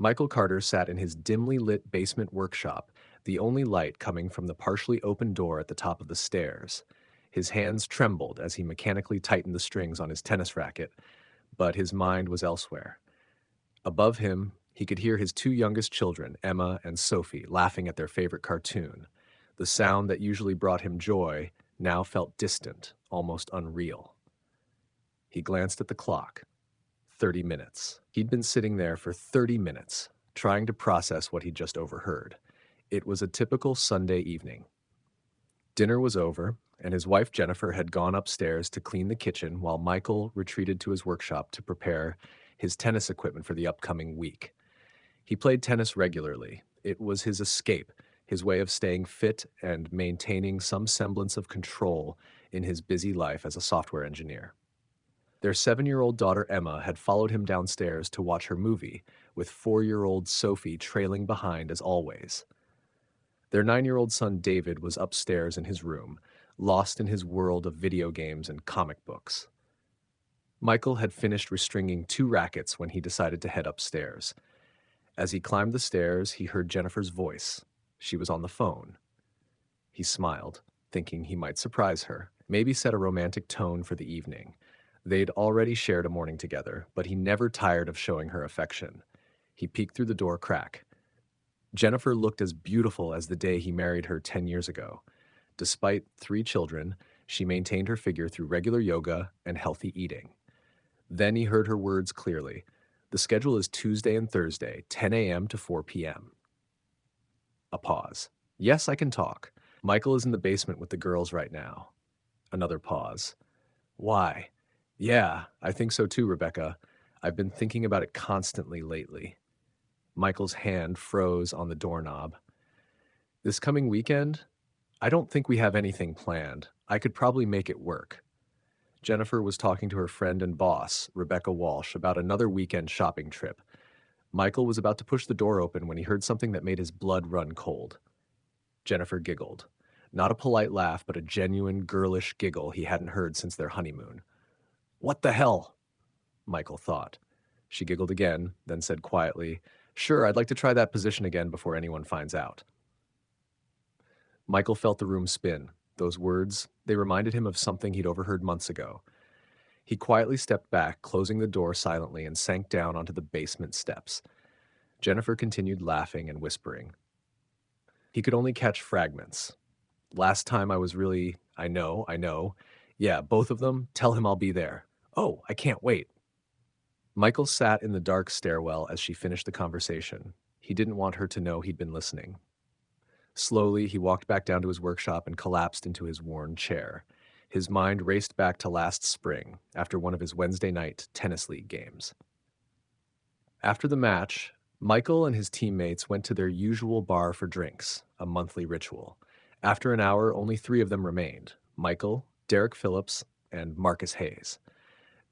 Michael Carter sat in his dimly lit basement workshop, the only light coming from the partially open door at the top of the stairs. His hands trembled as he mechanically tightened the strings on his tennis racket, but his mind was elsewhere. Above him, he could hear his two youngest children, Emma and Sophie, laughing at their favorite cartoon. The sound that usually brought him joy now felt distant, almost unreal. He glanced at the clock. 30 minutes. He'd been sitting there for 30 minutes, trying to process what he'd just overheard. It was a typical Sunday evening. Dinner was over, and his wife Jennifer had gone upstairs to clean the kitchen while Michael retreated to his workshop to prepare his tennis equipment for the upcoming week. He played tennis regularly. It was his escape, his way of staying fit and maintaining some semblance of control in his busy life as a software engineer. Their 7-year-old daughter Emma had followed him downstairs to watch her movie, with 4-year-old Sophie trailing behind as always. Their 9-year-old son David was upstairs in his room, lost in his world of video games and comic books. Michael had finished restringing 2 rackets when he decided to head upstairs. As he climbed the stairs, he heard Jennifer's voice. She was on the phone. He smiled, thinking he might surprise her, maybe set a romantic tone for the evening. They'd already shared a morning together, but he never tired of showing her affection. He peeked through the door crack. Jennifer looked as beautiful as the day he married her 10 years ago. Despite 3 children, she maintained her figure through regular yoga and healthy eating. Then he heard her words clearly. The schedule is Tuesday and Thursday, 10 a.m. to 4 p.m. A pause. Yes, I can talk. Michael is in the basement with the girls right now. Another pause. Why? Yeah, I think so too, Rebecca. I've been thinking about it constantly lately. Michael's hand froze on the doorknob. This coming weekend? I don't think we have anything planned. I could probably make it work. Jennifer was talking to her friend and boss, Rebecca Walsh, about another weekend shopping trip. Michael was about to push the door open when he heard something that made his blood run cold. Jennifer giggled. Not a polite laugh, but a genuine, girlish giggle he hadn't heard since their honeymoon. What the hell? Michael thought. She giggled again, then said quietly, Sure, I'd like to try that position again before anyone finds out. Michael felt the room spin. Those words, they reminded him of something he'd overheard months ago. He quietly stepped back, closing the door silently, and sank down onto the basement steps. Jennifer continued laughing and whispering. He could only catch fragments. Last time I was really, I know. Yeah, both of them, tell him I'll be there. Oh, I can't wait. Michael sat in the dark stairwell as she finished the conversation. He didn't want her to know he'd been listening. Slowly, he walked back down to his workshop and collapsed into his worn chair. His mind raced back to last spring, after one of his Wednesday night tennis league games. After the match, Michael and his teammates went to their usual bar for drinks, a monthly ritual. After an hour, only 3 of them remained: Michael, Derek Phillips, and Marcus Hayes.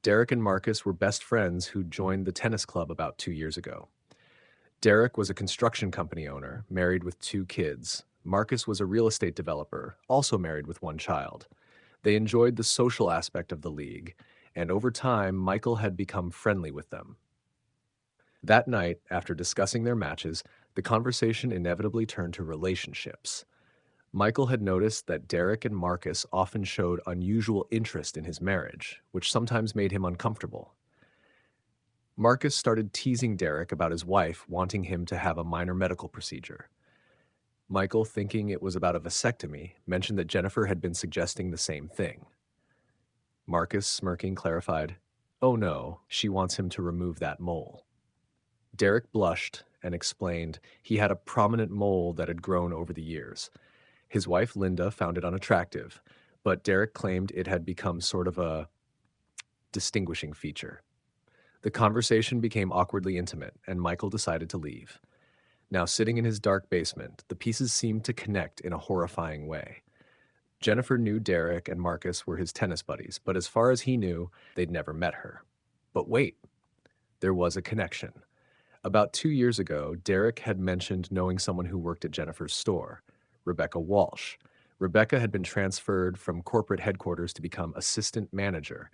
Derek and Marcus were best friends who joined the tennis club about 2 years ago. Derek was a construction company owner, married with 2 kids. Marcus was a real estate developer, also married with 1 child. They enjoyed the social aspect of the league, and over time, Michael had become friendly with them. That night, after discussing their matches, the conversation inevitably turned to relationships. Michael had noticed that Derek and Marcus often showed unusual interest in his marriage, which sometimes made him uncomfortable. Marcus started teasing Derek about his wife wanting him to have a minor medical procedure. Michael, thinking it was about a vasectomy, mentioned that Jennifer had been suggesting the same thing. Marcus, smirking, clarified, "Oh no, she wants him to remove that mole." Derek blushed and explained he had a prominent mole that had grown over the years. His wife, Linda, found it unattractive, but Derek claimed it had become sort of a distinguishing feature. The conversation became awkwardly intimate, and Michael decided to leave. Now, sitting in his dark basement, the pieces seemed to connect in a horrifying way. Jennifer knew Derek and Marcus were his tennis buddies, but as far as he knew, they'd never met her. But wait, there was a connection. About 2 years ago, Derek had mentioned knowing someone who worked at Jennifer's store, Rebecca Walsh. Rebecca had been transferred from corporate headquarters to become assistant manager.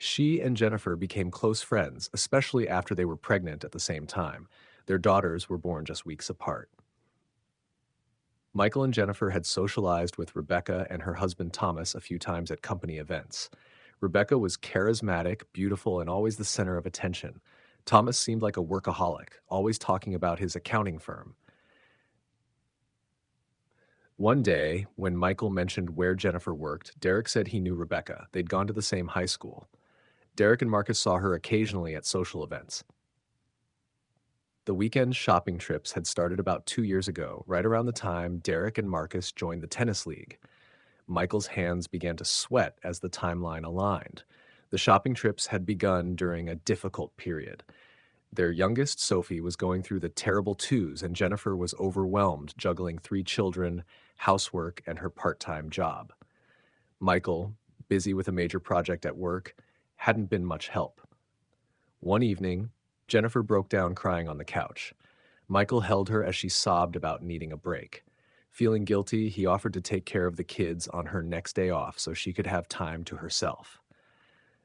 She and Jennifer became close friends, especially after they were pregnant at the same time. Their daughters were born just weeks apart. Michael and Jennifer had socialized with Rebecca and her husband Thomas a few times at company events. Rebecca was charismatic, beautiful, and always the center of attention. Thomas seemed like a workaholic, always talking about his accounting firm. One day, when Michael mentioned where Jennifer worked, Derek said he knew Rebecca. They'd gone to the same high school. Derek and Marcus saw her occasionally at social events. The weekend shopping trips had started about 2 years ago, right around the time Derek and Marcus joined the tennis league. Michael's hands began to sweat as the timeline aligned. The shopping trips had begun during a difficult period. Their youngest, Sophie, was going through the terrible twos, and Jennifer was overwhelmed, juggling 3 children, housework, and her part-time job. Michael, busy with a major project at work, hadn't been much help. One evening, Jennifer broke down crying on the couch. Michael held her as she sobbed about needing a break. Feeling guilty, he offered to take care of the kids on her next day off so she could have time to herself.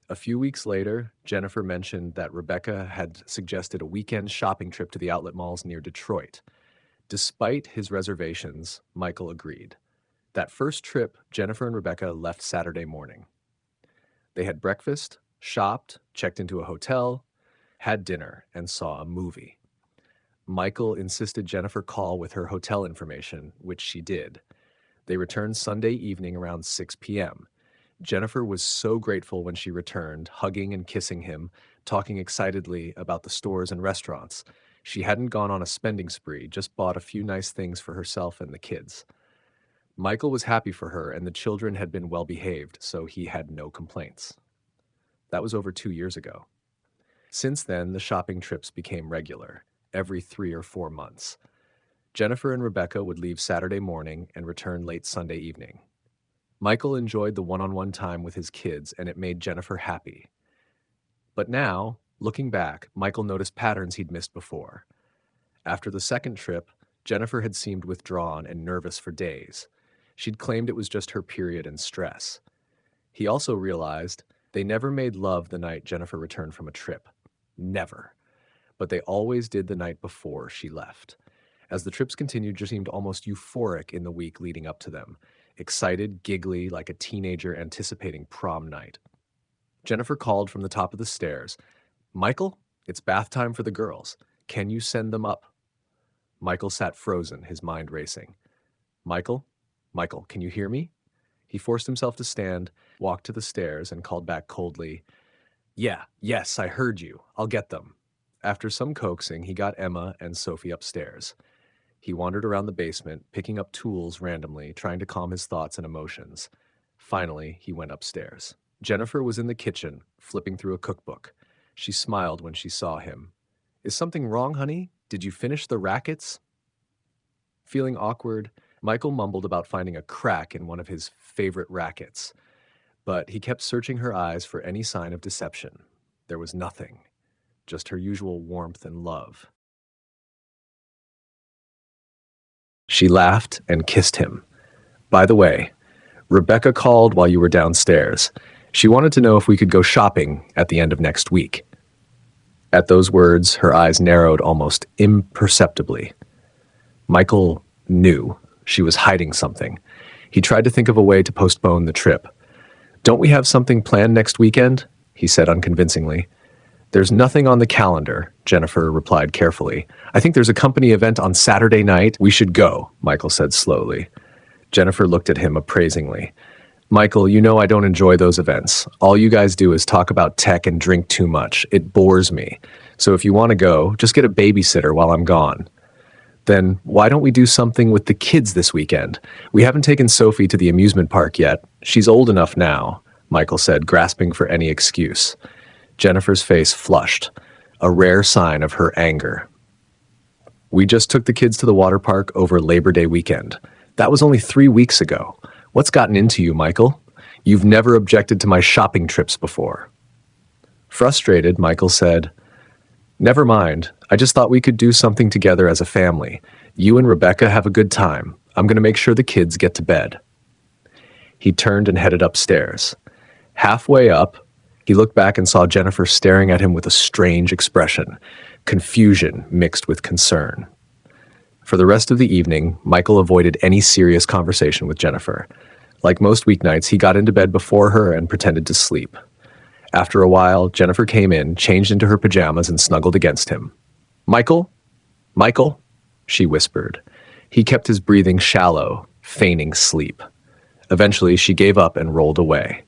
A few weeks later, Jennifer mentioned that Rebecca had suggested a weekend shopping trip to the outlet malls near Detroit. Despite his reservations, Michael agreed. That first trip, Jennifer and Rebecca left Saturday morning. They had breakfast, shopped, checked into a hotel, had dinner, and saw a movie. Michael insisted Jennifer call with her hotel information, which she did. They returned Sunday evening around 6 p.m. Jennifer was so grateful when she returned, hugging and kissing him, talking excitedly about the stores and restaurants. She hadn't gone on a spending spree, just bought a few nice things for herself and the kids. Michael was happy for her, and the children had been well behaved, so he had no complaints. That was over 2 years ago. Since then, the shopping trips became regular, every 3 or 4 months. Jennifer and Rebecca would leave Saturday morning and return late Sunday evening. Michael enjoyed the one-on-one time with his kids, and it made Jennifer happy. But now, looking back, Michael noticed patterns he'd missed before. After the second trip, Jennifer had seemed withdrawn and nervous for days. She'd claimed it was just her period and stress. He also realized they never made love the night Jennifer returned from a trip. Never. But they always did the night before she left. As the trips continued, she seemed almost euphoric in the week leading up to them, excited, giggly, like a teenager anticipating prom night. Jennifer called from the top of the stairs. "Michael, it's bath time for the girls. Can you send them up?" Michael sat frozen, his mind racing. Michael, can you hear me?" He forced himself to stand, walked to the stairs, and called back coldly, Yes, I heard you. I'll get them." After some coaxing, he got Emma and Sophie upstairs. He wandered around the basement, picking up tools randomly, trying to calm his thoughts and emotions. Finally, he went upstairs. Jennifer was in the kitchen, flipping through a cookbook. She smiled when she saw him. "Is something wrong, honey? Did you finish the rackets?" Feeling awkward, Michael mumbled about finding a crack in one of his favorite rackets. But he kept searching her eyes for any sign of deception. There was nothing, just her usual warmth and love. She laughed and kissed him. "By the way, Rebecca called while you were downstairs. She wanted to know if we could go shopping at the end of next week." At those words, her eyes narrowed almost imperceptibly. Michael knew she was hiding something. He tried to think of a way to postpone the trip. "Don't we have something planned next weekend?" he said unconvincingly. "There's nothing on the calendar," Jennifer replied carefully. "I think there's a company event on Saturday night. We should go," Michael said slowly. Jennifer looked at him appraisingly. "Michael, you know I don't enjoy those events. All you guys do is talk about tech and drink too much. It bores me. So if you want to go, just get a babysitter while I'm gone." "Then why don't we do something with the kids this weekend? We haven't taken Sophie to the amusement park yet. She's old enough now," Michael said, grasping for any excuse. Jennifer's face flushed, a rare sign of her anger. "We just took the kids to the water park over Labor Day weekend. That was only 3 weeks ago. What's gotten into you, Michael? You've never objected to my shopping trips before." Frustrated, Michael said, "Never mind. I just thought we could do something together as a family. You and Rebecca have a good time. I'm going to make sure the kids get to bed." He turned and headed upstairs. Halfway up, he looked back and saw Jennifer staring at him with a strange expression. confusion mixed with concern. For the rest of the evening, Michael avoided any serious conversation with Jennifer. Like most weeknights, he got into bed before her and pretended to sleep. After a while, Jennifer came in, changed into her pajamas, and snuggled against him. "Michael? Michael?" she whispered. He kept his breathing shallow, feigning sleep. Eventually, she gave up and rolled away.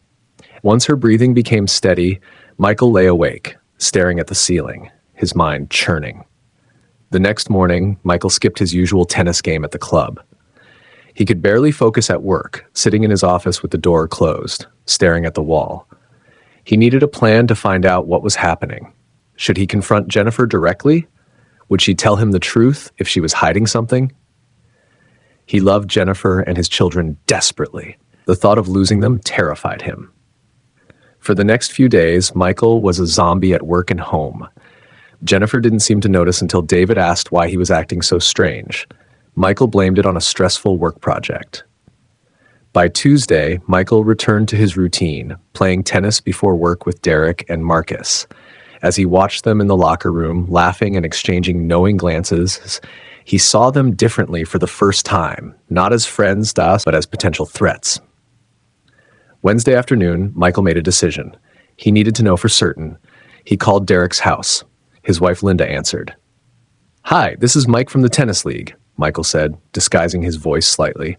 Once her breathing became steady, Michael lay awake, staring at the ceiling, his mind churning. The next morning, Michael skipped his usual tennis game at the club. He could barely focus at work, sitting in his office with the door closed, staring at the wall. He needed a plan to find out what was happening. Should he confront Jennifer directly? Would she tell him the truth if she was hiding something? He loved Jennifer and his children desperately. The thought of losing them terrified him. For the next few days, Michael was a zombie at work and home. Jennifer didn't seem to notice until David asked why he was acting so strange. Michael blamed it on a stressful work project. By Tuesday, Michael returned to his routine, playing tennis before work with Derek and Marcus. As he watched them in the locker room, laughing and exchanging knowing glances, he saw them differently for the first time, not as friends, but as potential threats. Wednesday afternoon, Michael made a decision. He needed to know for certain. He called Derek's house. His wife Linda answered. "Hi, this is Mike from the tennis league," Michael said, disguising his voice slightly.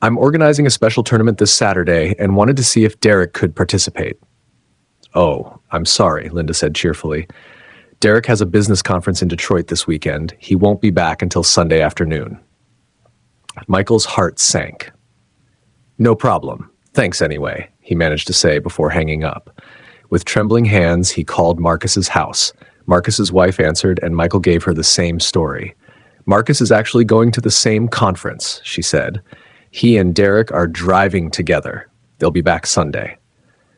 "I'm organizing a special tournament this Saturday and wanted to see if Derek could participate." "Oh, I'm sorry," Linda said cheerfully. "Derek has a business conference in Detroit this weekend. He won't be back until Sunday afternoon." Michael's heart sank. "No problem. Thanks anyway," he managed to say before hanging up. With trembling hands, he called Marcus's house. Marcus's wife answered, and Michael gave her the same story. "Marcus is actually going to the same conference," she said. "He and Derek are driving together. They'll be back Sunday."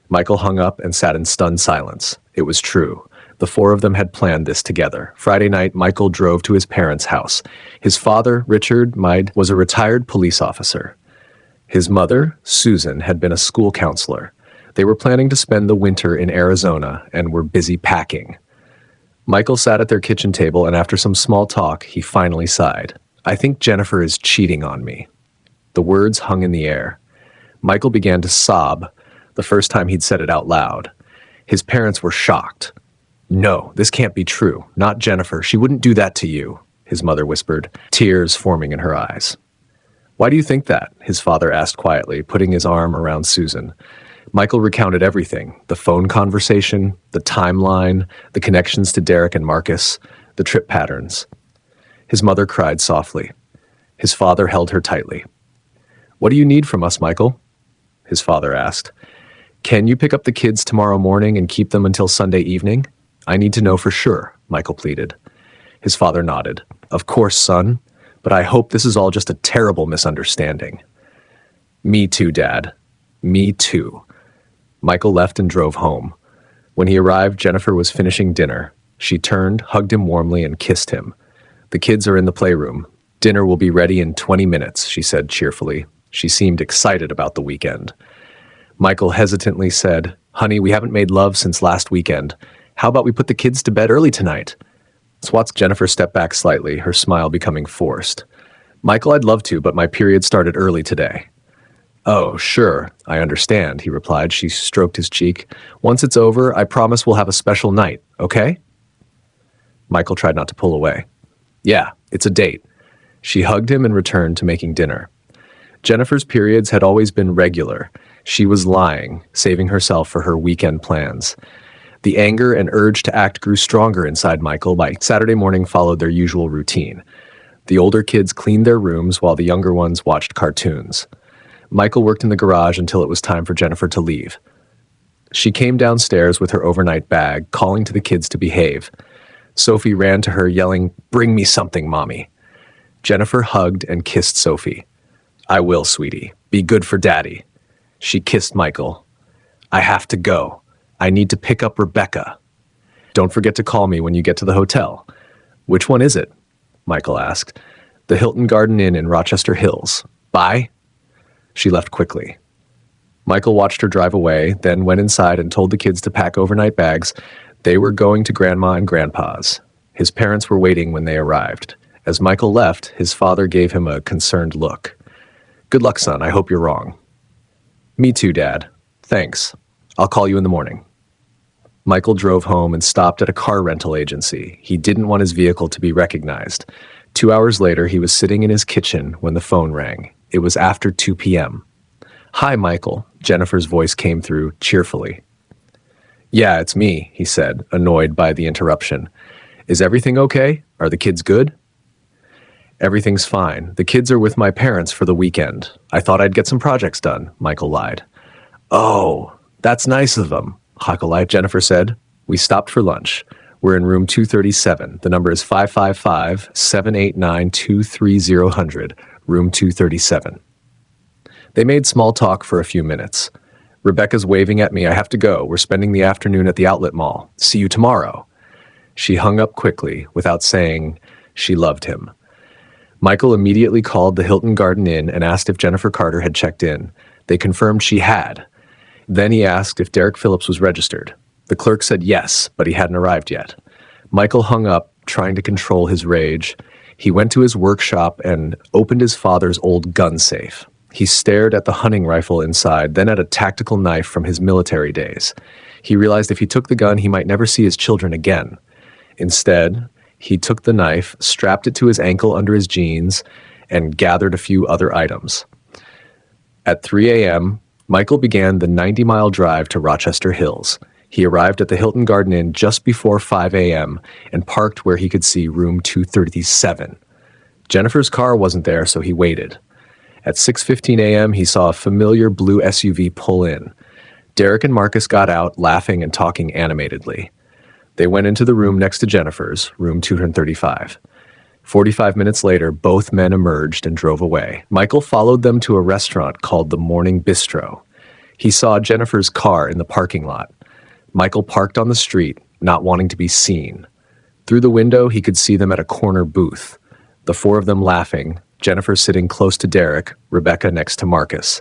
Michael hung up and sat in stunned silence. It was true. The four of them had planned this together. Friday night, Michael drove to his parents' house. His father, Richard Meid, was a retired police officer. His mother, Susan, had been a school counselor. They were planning to spend the winter in Arizona and were busy packing. Michael sat at their kitchen table, and after some small talk, he finally sighed. "I think Jennifer is cheating on me." The words hung in the air. Michael began to sob, the first time he'd said it out loud. His parents were shocked. "No, this can't be true. Not Jennifer. She wouldn't do that to you," his mother whispered, tears forming in her eyes. "Why do you think that?" his father asked quietly, putting his arm around Susan. Michael recounted everything, the phone conversation, the timeline, the connections to Derek and Marcus, the trip patterns. His mother cried softly. His father held her tightly. "What do you need from us, Michael?" his father asked. "Can you pick up the kids tomorrow morning and keep them until Sunday evening? I need to know for sure," Michael pleaded. His father nodded. "Of course, son, but I hope this is all just a terrible misunderstanding." "Me too, Dad. Me too." Michael left and drove home. When he arrived, Jennifer was finishing dinner. She turned, hugged him warmly, and kissed him. "The kids are in the playroom. Dinner will be ready in 20 minutes, she said cheerfully. She seemed excited about the weekend. Michael hesitantly said, "Honey, we haven't made love since last weekend. How about we put the kids to bed early tonight?" Jennifer stepped back slightly, her smile becoming forced. "Michael, I'd love to, but my period started early today." "Oh, sure, I understand," he replied. She stroked his cheek. "Once it's over, I promise we'll have a special night, okay?" Michael tried not to pull away. "Yeah, it's a date." She hugged him and returned to making dinner. Jennifer's periods had always been regular. She was lying, saving herself for her weekend plans. The anger and urge to act grew stronger inside Michael. By Saturday morning followed their usual routine. The older kids cleaned their rooms while the younger ones watched cartoons. Michael worked in the garage until it was time for Jennifer to leave. She came downstairs with her overnight bag, calling to the kids to behave. Sophie ran to her, yelling, "Bring me something, Mommy." Jennifer hugged and kissed Sophie. "I will, sweetie. Be good for Daddy." She kissed Michael. "I have to go. I need to pick up Rebecca. Don't forget to call me when you get to the hotel." "Which one is it?" Michael asked. "The Hilton Garden Inn in Rochester Hills. Bye." She left quickly. Michael watched her drive away, then went inside and told the kids to pack overnight bags. They were going to Grandma and Grandpa's. His parents were waiting when they arrived. As Michael left, his father gave him a concerned look. "Good luck, son. I hope you're wrong." "Me too, Dad. Thanks. I'll call you in the morning." Michael drove home and stopped at a car rental agency. He didn't want his vehicle to be recognized. 2 hours later, he was sitting in his kitchen when the phone rang. It was after 2 p.m. "Hi, Michael," Jennifer's voice came through cheerfully. "Yeah, it's me," he said, annoyed by the interruption. "Is everything okay? Are the kids good?" "Everything's fine. The kids are with my parents for the weekend. I thought I'd get some projects done," Michael lied. "Oh, that's nice of them," Jennifer said. "We stopped for lunch. We're in room 237. The number is 555-789-23000, room 237. They made small talk for a few minutes. "Rebecca's waving at me. I have to go. We're spending the afternoon at the outlet mall. See you tomorrow." She hung up quickly without saying she loved him. Michael immediately called the Hilton Garden Inn and asked if Jennifer Carter had checked in. They confirmed she had. Then he asked if Derek Phillips was registered. The clerk said yes, but he hadn't arrived yet. Michael hung up, trying to control his rage. He went to his workshop and opened his father's old gun safe. He stared at the hunting rifle inside, then at a tactical knife from his military days. He realized if he took the gun, he might never see his children again. Instead, he took the knife, strapped it to his ankle under his jeans, and gathered a few other items. At 3 a.m., Michael began the 90-mile drive to Rochester Hills. He arrived at the Hilton Garden Inn just before 5 a.m. and parked where he could see room 237. Jennifer's car wasn't there, so he waited. At 6:15 a.m., he saw a familiar blue SUV pull in. Derek and Marcus got out, laughing and talking animatedly. They went into the room next to Jennifer's, room 235. 45 minutes later, both men emerged and drove away. Michael followed them to a restaurant called the Morning Bistro. He saw Jennifer's car in the parking lot. Michael parked on the street, not wanting to be seen. Through the window, he could see them at a corner booth. The four of them laughing, Jennifer sitting close to Derek, Rebecca next to Marcus.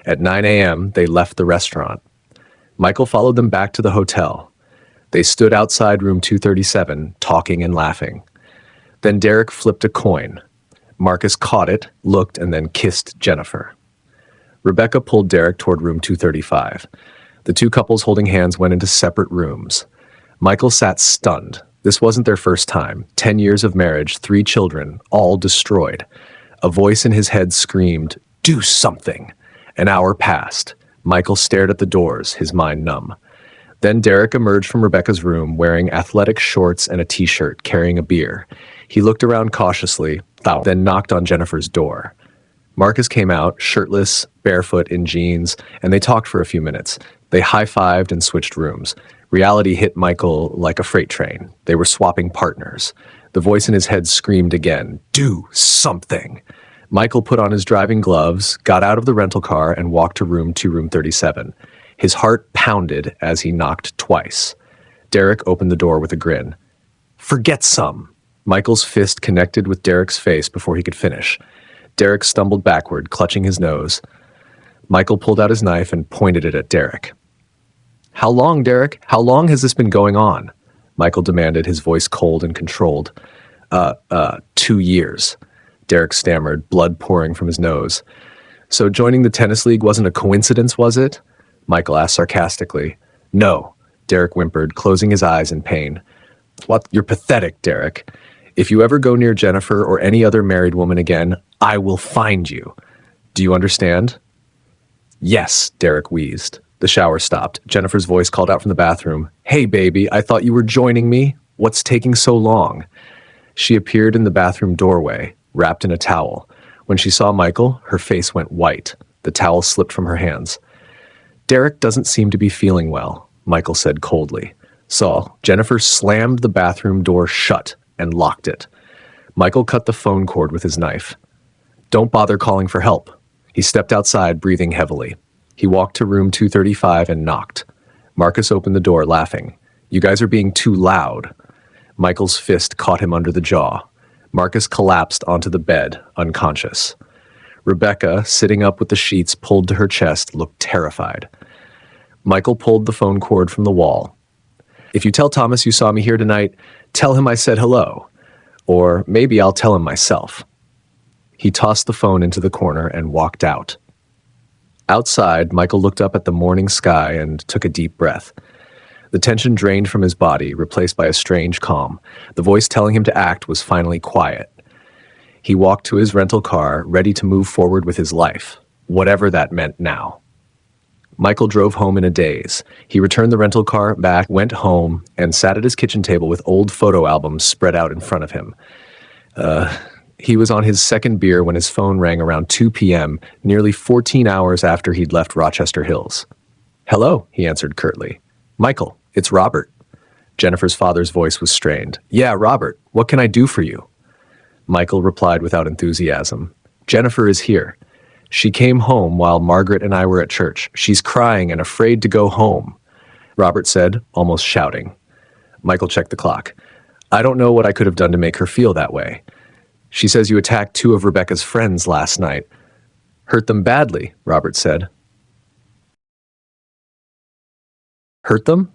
At 9 a.m., they left the restaurant. Michael followed them back to the hotel. They stood outside room 237, talking and laughing. Then Derek flipped a coin. Marcus caught it, looked, and then kissed Jennifer. Rebecca pulled Derek toward room 235. The two couples holding hands went into separate rooms. Michael sat stunned. This wasn't their first time. 10 years of marriage, 3 children, all destroyed. A voice in his head screamed, "Do something!" An hour passed. Michael stared at the doors, his mind numb. Then Derek emerged from Rebecca's room wearing athletic shorts and a t-shirt, carrying a beer. He looked around cautiously, then knocked on Jennifer's door. Marcus came out, shirtless, barefoot, in jeans, and they talked for a few minutes. They high-fived and switched rooms. Reality hit Michael like a freight train. They were swapping partners. The voice in his head screamed again, "Do something!" Michael put on his driving gloves, got out of the rental car, and walked to room 237. His heart pounded as he knocked twice. Derek opened the door with a grin. "Forget some!" Michael's fist connected with Derek's face before he could finish. Derek stumbled backward, clutching his nose. Michael pulled out his knife and pointed it at Derek. "How long, Derek? How long has this been going on?" Michael demanded, his voice cold and controlled. 2 years, Derek stammered, blood pouring from his nose. "So joining the tennis league wasn't a coincidence, was it?" Michael asked sarcastically. "No," Derek whimpered, closing his eyes in pain. "What? You're pathetic, Derek. If you ever go near Jennifer or any other married woman again, I will find you. Do you understand?" "Yes," Derek wheezed. The shower stopped. Jennifer's voice called out from the bathroom. "Hey, baby, I thought you were joining me. What's taking so long?" She appeared in the bathroom doorway, wrapped in a towel. When she saw Michael, her face went white. The towel slipped from her hands. "Derek doesn't seem to be feeling well," Michael said coldly. So Jennifer slammed the bathroom door shut and locked it. Michael cut the phone cord with his knife. "Don't bother calling for help." He stepped outside, breathing heavily. He walked to room 235 and knocked. Marcus opened the door, laughing. "You guys are being too loud." Michael's fist caught him under the jaw. Marcus collapsed onto the bed, unconscious. Rebecca, sitting up with the sheets pulled to her chest, looked terrified. Michael pulled the phone cord from the wall. If you tell Thomas you saw me here tonight, tell him I said hello. Or maybe I'll tell him myself. He tossed the phone into the corner and walked out. Outside, Michael looked up at the morning sky and took a deep breath. The tension drained from his body, replaced by a strange calm. The voice telling him to act was finally quiet. He walked to his rental car, ready to move forward with his life, whatever that meant now. Michael drove home in a daze. He returned the rental car back, went home, and sat at his kitchen table with old photo albums spread out in front of him. He was on his second beer when his phone rang around 2 p.m., nearly 14 hours after he'd left Rochester Hills. "Hello," he answered curtly. "Michael, it's Robert." Jennifer's father's voice was strained. "Yeah, Robert, what can I do for you?" Michael replied without enthusiasm. "Jennifer is here. She came home while Margaret and I were at church. She's crying and afraid to go home," Robert said, almost shouting. Michael checked the clock. "I don't know what I could have done to make her feel that way. She says you attacked 2 of Rebecca's friends last night." "Hurt them badly," Robert said. "Hurt them?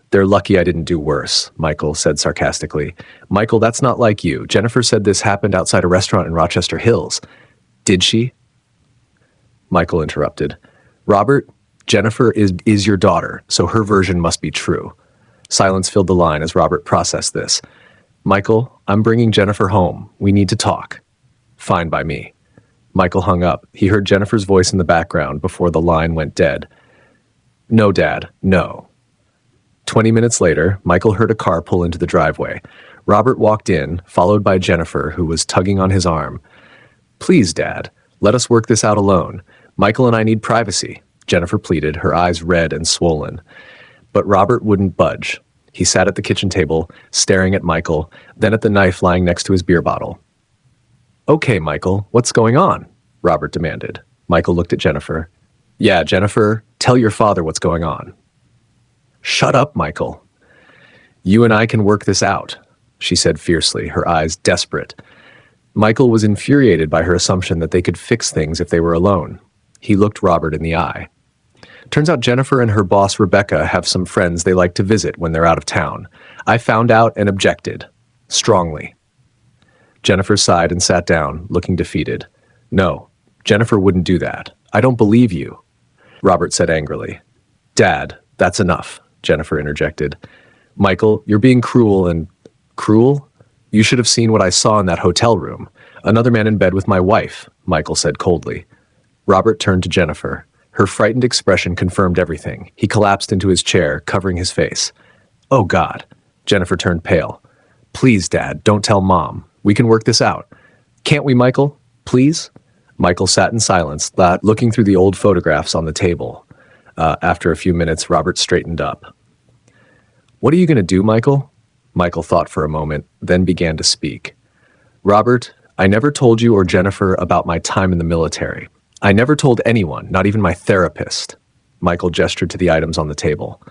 They're lucky I didn't do worse," Michael said sarcastically. "Michael, that's not like you. Jennifer said this happened outside a restaurant in Rochester Hills." "Did she?" Michael interrupted. "Robert, Jennifer is your daughter, so her version must be true." Silence filled the line as Robert processed this. "Michael, I'm bringing Jennifer home. We need to talk." "Fine by me." Michael hung up. He heard Jennifer's voice in the background before the line went dead. "No, Dad, no." 20 minutes later, Michael heard a car pull into the driveway. Robert walked in, followed by Jennifer, who was tugging on his arm. "Please, Dad, let us work this out alone. Michael and I need privacy," Jennifer pleaded, her eyes red and swollen. But Robert wouldn't budge. He sat at the kitchen table, staring at Michael, then at the knife lying next to his beer bottle. "Okay, Michael, what's going on?" Robert demanded. Michael looked at Jennifer. "Yeah, Jennifer, tell your father what's going on." "Shut up, Michael." "You and I can work this out," she said fiercely, her eyes desperate. Michael was infuriated by her assumption that they could fix things if they were alone. He looked Robert in the eye. "Turns out Jennifer and her boss Rebecca have some friends they like to visit when they're out of town. I found out and objected. Strongly." Jennifer sighed and sat down, looking defeated. "No, Jennifer wouldn't do that. I don't believe you," Robert said angrily. "Dad, that's enough," Jennifer interjected. "Michael, you're being cruel and..." "Cruel? You should have seen what I saw in that hotel room. Another man in bed with my wife," Michael said coldly. Robert turned to Jennifer. Her frightened expression confirmed everything. He collapsed into his chair, covering his face. "Oh, God." Jennifer turned pale. "Please, Dad, don't tell Mom. We can work this out. Can't we, Michael? Please?" Michael sat in silence, looking through the old photographs on the table. After a few minutes, Robert straightened up. "What are you going to do, Michael?" Michael thought for a moment, then began to speak. "Robert, I never told you or Jennifer about my time in the military. I never told anyone, not even my therapist." Michael gestured to the items on the table.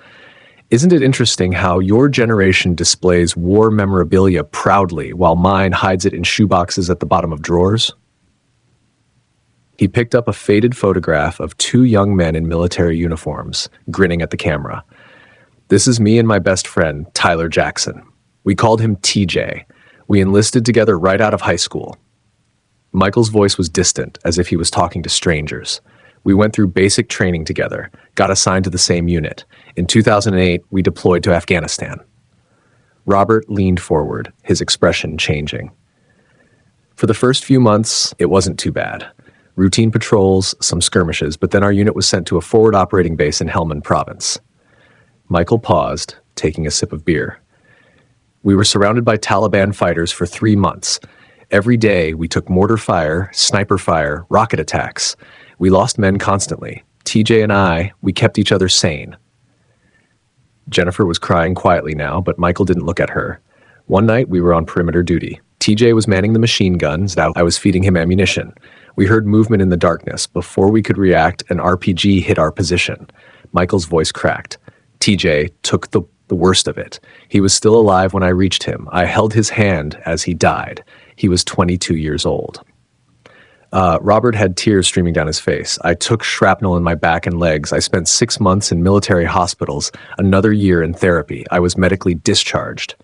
"Isn't it interesting how your generation displays war memorabilia proudly while mine hides it in shoeboxes at the bottom of drawers?" He picked up a faded photograph of 2 young men in military uniforms, grinning at the camera. "This is me and my best friend, Tyler Jackson. We called him TJ. We enlisted together right out of high school." Michael's voice was distant, as if he was talking to strangers. "We went through basic training together, got assigned to the same unit. In 2008, we deployed to Afghanistan." Robert leaned forward, his expression changing. "For the first few months, it wasn't too bad. Routine patrols, some skirmishes, but then our unit was sent to a forward operating base in Helmand Province." Michael paused, taking a sip of beer. "We were surrounded by Taliban fighters for 3 months. Every day, we took mortar fire, sniper fire, rocket attacks. We lost men constantly. TJ and I, we kept each other sane." Jennifer was crying quietly now, but Michael didn't look at her. "One night, we were on perimeter duty. TJ was manning the machine guns. I was feeding him ammunition. We heard movement in the darkness. Before we could react, an RPG hit our position." Michael's voice cracked. "TJ took the worst of it. He was still alive when I reached him. I held his hand as he died. He was 22 years old." Robert had tears streaming down his face. I took shrapnel in my back and legs. I spent 6 months in military hospitals, another year in therapy. I was medically discharged.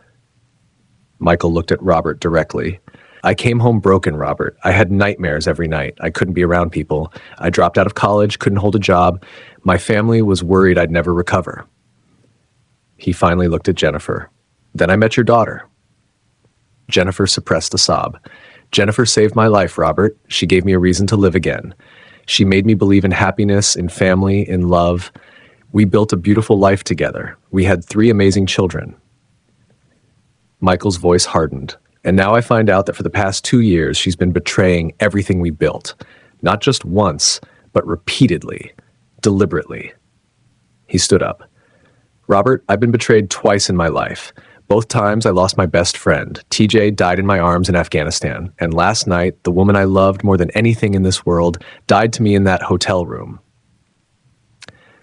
Michael looked at Robert directly. I came home broken, Robert. I had nightmares every night. I couldn't be around people. I dropped out of college, couldn't hold a job. My family was worried I'd never recover. He finally looked at Jennifer. Then I met your daughter. Jennifer suppressed a sob. Jennifer saved my life, Robert. She gave me a reason to live again. She made me believe in happiness, in family, in love. We built a beautiful life together. We had 3 amazing children. Michael's voice hardened. And now I find out that for the past 2 years, she's been betraying everything we built. Not just once, but repeatedly, deliberately. He stood up. Robert, I've been betrayed twice in my life. Both times I lost my best friend. TJ died in my arms in Afghanistan. And last night, the woman I loved more than anything in this world died to me in that hotel room.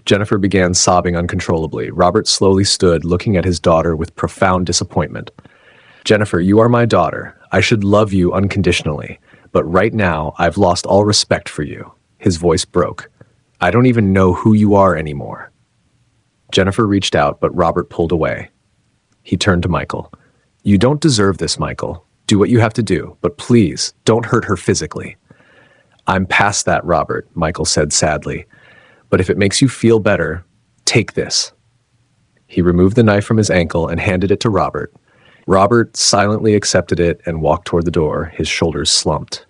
Jennifer began sobbing uncontrollably. Robert slowly stood, looking at his daughter with profound disappointment. Jennifer, you are my daughter. I should love you unconditionally. But right now, I've lost all respect for you. His voice broke. I don't even know who you are anymore. Jennifer reached out, but Robert pulled away. He turned to Michael. You don't deserve this, Michael. Do what you have to do, but please, don't hurt her physically. I'm past that, Robert, Michael said sadly. But if it makes you feel better, take this. He removed the knife from his ankle and handed it to Robert. Robert silently accepted it and walked toward the door, his shoulders slumped.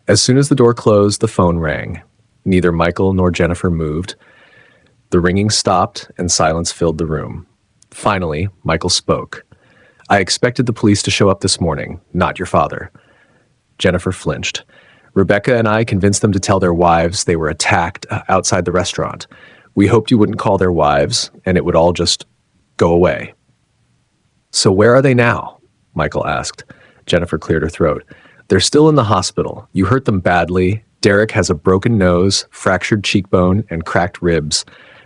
As soon as the door closed, the phone rang. Neither Michael nor Jennifer moved. The ringing stopped and silence filled the room. Finally, Michael spoke. I expected the police to show up this morning, not your father. Jennifer flinched. Rebecca and I convinced them to tell their wives they were attacked outside the restaurant. We hoped you wouldn't call their wives, and it would all just go away. So where are they now? Michael asked. Jennifer cleared her throat. They're still in the hospital. You hurt them badly. Derek has a broken nose, fractured cheekbone, and cracked ribs.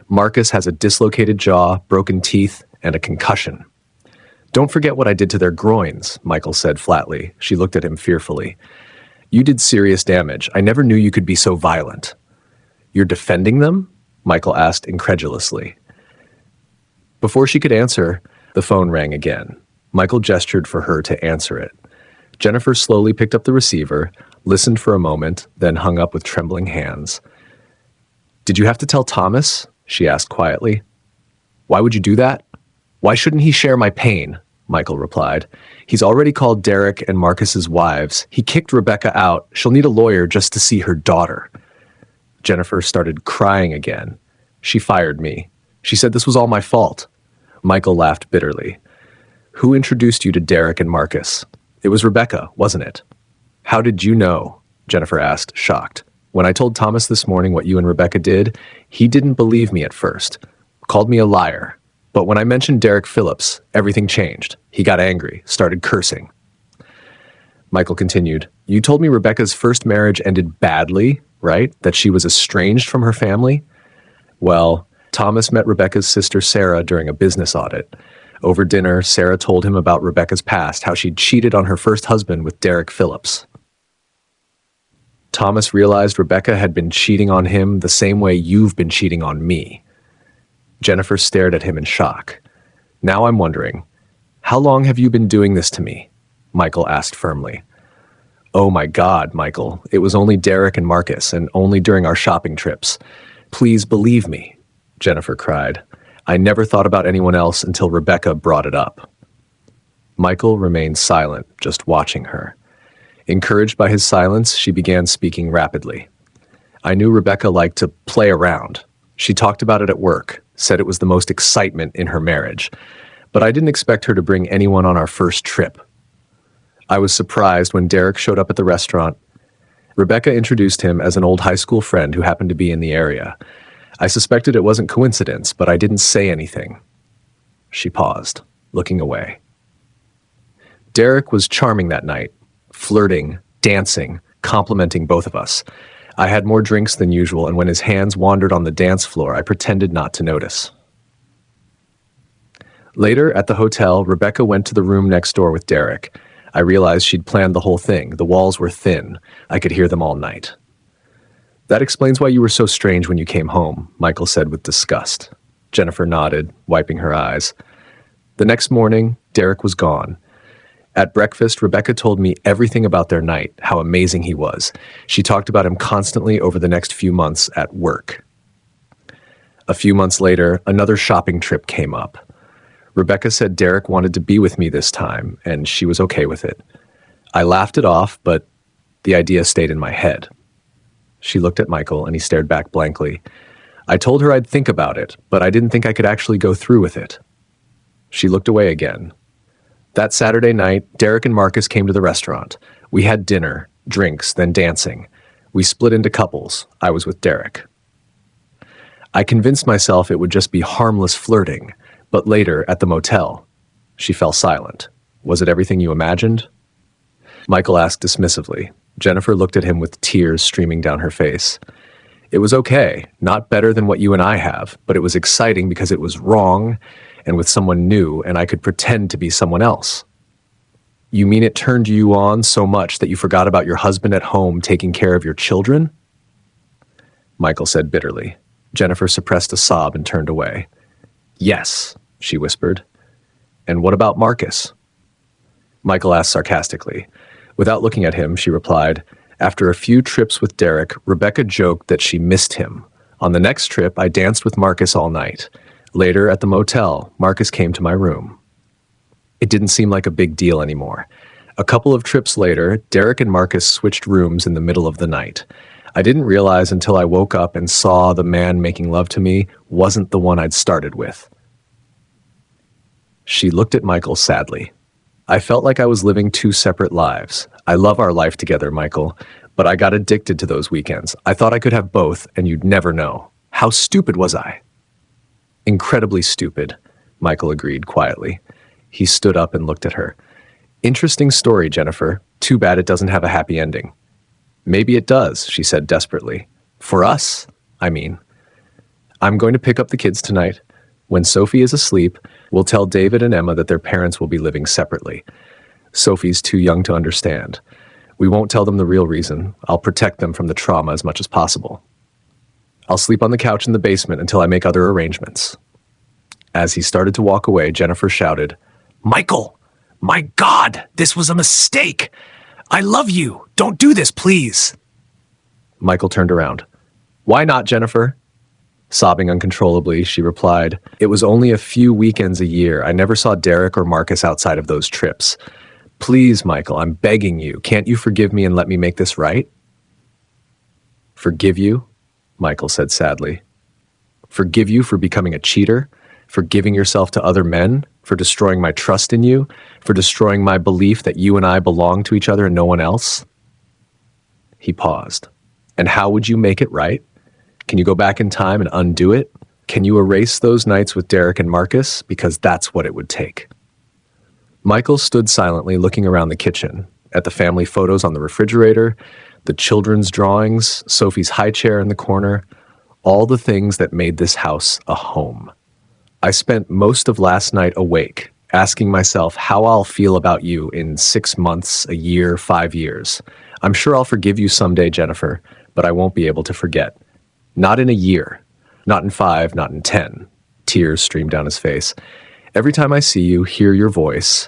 Marcus has a dislocated jaw, broken teeth, and a concussion. Don't forget what I did to their groins, Michael said flatly. She looked at him fearfully. You did serious damage. I never knew you could be so violent. You're defending them? Michael asked incredulously. Before she could answer, the phone rang again. Michael gestured for her to answer it. Jennifer slowly picked up the receiver, listened for a moment, then hung up with trembling hands. Did you have to tell Thomas? She asked quietly. Why would you do that? Why shouldn't he share my pain? Michael replied. He's already called Derek and Marcus's wives. He kicked Rebecca out. She'll need a lawyer just to see her daughter. Jennifer started crying again. She fired me. She said this was all my fault. Michael laughed bitterly. Who introduced you to Derek and Marcus? It was Rebecca, wasn't it? How did you know? Jennifer asked, shocked. When I told Thomas this morning what you and Rebecca did, he didn't believe me at first. Called me a liar. But when I mentioned Derek Phillips, everything changed. He got angry, started cursing. Michael continued, you told me Rebecca's first marriage ended badly, right? That she was estranged from her family? Well, Thomas met Rebecca's sister Sarah during a business audit. Over dinner, Sarah told him about Rebecca's past, how she'd cheated on her first husband with Derek Phillips. Thomas realized Rebecca had been cheating on him the same way you've been cheating on me. Jennifer stared at him in shock. Now I'm wondering, how long have you been doing this to me? Michael asked firmly. Oh my God, Michael, it was only Derek and Marcus, and only during our shopping trips. Please believe me, Jennifer cried. I never thought about anyone else until Rebecca brought it up. Michael remained silent, just watching her. Encouraged by his silence, she began speaking rapidly. I knew Rebecca liked to play around. She talked about it at work, said it was the most excitement in her marriage. But I didn't expect her to bring anyone on our first trip. I was surprised when Derek showed up at the restaurant. Rebecca introduced him as an old high school friend who happened to be in the area. I suspected it wasn't coincidence, but I didn't say anything. She paused, looking away. Derek was charming that night, flirting, dancing, complimenting both of us. I had more drinks than usual, and when his hands wandered on the dance floor, I pretended not to notice. Later, at the hotel, Rebecca went to the room next door with Derek. I realized she'd planned the whole thing. The walls were thin. I could hear them all night. That explains why you were so strange when you came home, Michael said with disgust. Jennifer nodded, wiping her eyes. The next morning, Derek was gone. At breakfast, Rebecca told me everything about their night, how amazing he was. She talked about him constantly over the next few months at work. A few months later, another shopping trip came up. Rebecca said Derek wanted to be with me this time, and she was okay with it. I laughed it off, but the idea stayed in my head. She looked at Michael, and he stared back blankly. I told her I'd think about it, but I didn't think I could actually go through with it. She looked away again. That Saturday night, Derek and Marcus came to the restaurant. We had dinner, drinks, then dancing. We split into couples. I was with Derek. I convinced myself it would just be harmless flirting, but later, at the motel, she fell silent. Was it everything you imagined? Michael asked dismissively. Jennifer looked at him with tears streaming down her face. It was okay, not better than what you and I have, but it was exciting because it was wrong and with someone new, and I could pretend to be someone else. You mean it turned you on so much that you forgot about your husband at home taking care of your children? Michael said bitterly. Jennifer suppressed a sob and turned away. Yes, she whispered. And what about Marcus? Michael asked sarcastically. Without looking at him, she replied, after a few trips with Derek, Rebecca joked that she missed him. On the next trip, I danced with Marcus all night. Later, at the motel, Marcus came to my room. It didn't seem like a big deal anymore. A couple of trips later, Derek and Marcus switched rooms in the middle of the night. I didn't realize until I woke up and saw the man making love to me wasn't the one I'd started with. She looked at Michael sadly. I felt like I was living two separate lives. I love our life together, Michael, but I got addicted to those weekends. I thought I could have both, and you'd never know. How stupid was I? Incredibly stupid, Michael agreed quietly. He stood up and looked at her. Interesting story, Jennifer. Too bad it doesn't have a happy ending. Maybe it does, she said desperately. For us, I mean. I'm going to pick up the kids tonight. When Sophie is asleep, we'll tell David and Emma that their parents will be living separately. Sophie's too young to understand. We won't tell them the real reason. I'll protect them from the trauma as much as possible. I'll sleep on the couch in the basement until I make other arrangements. As he started to walk away, Jennifer shouted, Michael! My God! This was a mistake! I love you! Don't do this, please! Michael turned around. Why not, Jennifer? Sobbing uncontrollably, she replied, It was only a few weekends a year. I never saw Derek or Marcus outside of those trips. Please, Michael, I'm begging you. Can't you forgive me and let me make this right? Forgive you? Michael said sadly. Forgive you for becoming a cheater? For giving yourself to other men? For destroying my trust in you? For destroying my belief that you and I belong to each other and no one else? He paused. And how would you make it right? Can you go back in time and undo it? Can you erase those nights with Derek and Marcus? Because that's what it would take. Michael stood silently looking around the kitchen, at the family photos on the refrigerator, the children's drawings, Sophie's high chair in the corner, all the things that made this house a home. I spent most of last night awake, asking myself how I'll feel about you in 6 months, a year, 5 years. I'm sure I'll forgive you someday, Jennifer, but I won't be able to forget. Not in a year, not in 5, not in 10. Tears streamed down his face. Every time I see you, hear your voice,